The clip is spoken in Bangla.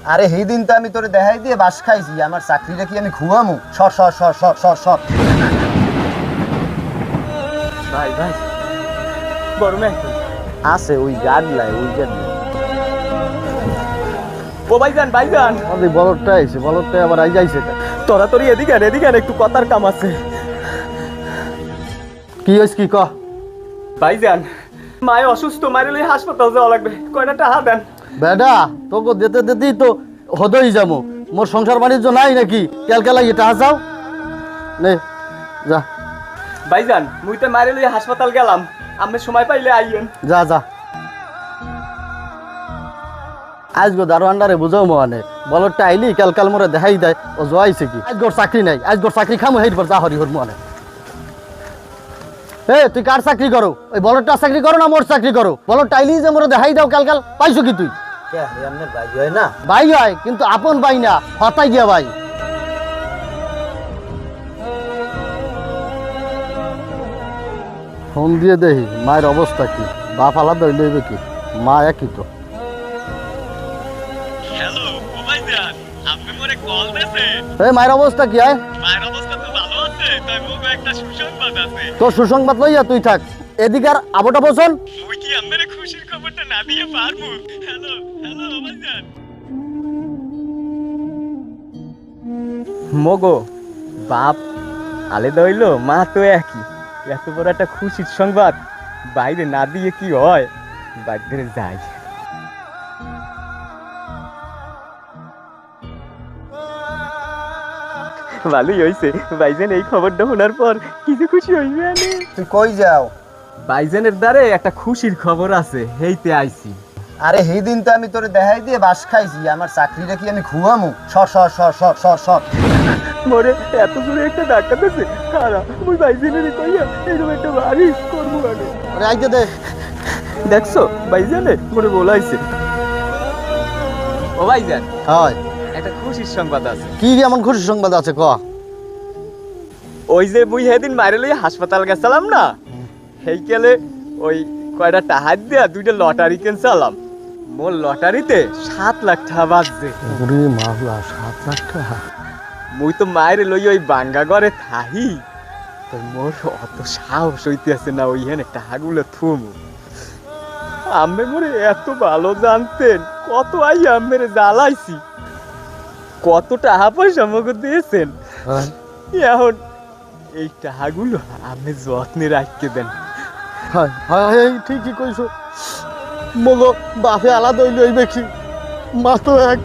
আরে সেই দিন তো আমি তোরে দেখাই দিয়ে বাস খাইছি, আমার চাকরিটা কি আমি খুয়ামু? সর সর সর সর সর সর। ভাই ভাই বড় মেয়ে আছে ওই গাড়লাই, ওই গাড়লাই। ও ভাইজান ভাইজান, আমাদের বলদটা আইছে, বলদটা আবার আই যাইছে। তোরা এদিকে এদিকে একটু কথার কাম আছে। কি হইছে কি ক? ভাইজান মায়ে অসুস্থ, মায়ের লই হাসপাতাল যাওয়া লাগবে, কয়টা টাকা দেন। বেডা তোকে যেতে যেতেই তো হদই যাবো। মোর সংসার বাণিজ্য নাই নাকি? ক্যালকালা এটা যাও নে যা ভাইজান মুই তো মায়ের লই হাসপাতাল গেলাম, আপনি সময় পাইলে আইয়েন। যা যা। আজগো দারোয়ান্ডারে বুঝাও মানে বলদটা আইলি কালকাল মোরে দেখাই দেয় ও জোয়াইছে কি। আজগোর চাকরি নাই, আজগোর চাকরি খামু হেইবার যা হরি হর মনে। এ তুই কার চাকরি করো? ওই বলদটা চাকরি করো না মোর চাকরি করো? বলদটা আইলি যে মোরে দেখাই দাও কালকাল, পাইছো কি তুই? ভাই হয় না? ভাই হয় কিন্তু আপন ভাই না, হতাই গিয়া ভাই। ফোন দিয়ে দেখি মায়ের অবস্থা কি। বাপ আলাদা হইলে হইবে কি, মা একই তো। হ্যালো ও ভাইজান, আপনি মোরে কল দিয়েছেন? এই মায়ের অবস্থা কি? আয় মায়ের অবস্থা তো ভালো আছে, তাই মোকে একটা সুসংবাদ আছে। তোর সুসংবাদ লইয়া তুই থাক, এদিকার আবোটা বসন। মুই কি আপনার খুশির খবরটা না দিয়ে পারবো? হ্যালো হ্যালো ও ভাইজান। মগো বাপ আলাদা হইলো, মা তো একই। এত বড় একটা খুশির সংবাদ বাইরে না দিয়ে কি হয়? বাইরে যাই। ভালোই হয়েছে ভাইজান, এই খবরটা শোনার পর কিছু খুশি হইবে। তুই কই যাও? ভাইজানের দ্বারে একটা খুশির খবর আছে, হেইতে আইছি। আরে সেই দিন তো আমি তোরে দেখাই দিয়ে বাস খাইছি, আমার চাকরিটা কি আমি খুয়ামু? সর সর সর সর সর সর। মোরে এত দূরে একটা ধাক্কা দিয়েছে, খারাপ মুই ভাইজানের কইয়া এরকম একটা বাড়ি করবো আগে। আরে আইতে দে। দেখছো ভাইজানে মোরে বলাইছে। ও ভাইজান হয় একটা খুশির সংবাদ আছে। কি এমন খুশি সংবাদ আছে ক? ওই যে মুই সেদিন মাইরে লইয়া হাসপাতাল গেছিলাম না, সেইকালে ওই কয়টা টাকা দিয়া দুইটা লটারি কিনছিলাম। মোর লটারিতে 7 লাখ টাকা বাজছে। ওরে মাওলা, 7 লাখ টাকা! মুই তো মায়ের লই ওই বাঙ্গা ঘরে থাহি, তো মোর অত সাহস হইতেছে না ওইখানে টাকাগুলো থুমু। আম্মে মোরে এত ভালো জানতেন, কত আই আম্মেরে জ্বালাইছি, কত টাকা পয়সা আমাকে দিয়েছেন। এখন এই টাকাগুলো আপনি যত্নে রাখতে দেন। হয় হয় হয়, ঠিকই কইছো। মগো বাপে আলাদা হইলে হইবে কি, মা তো এক।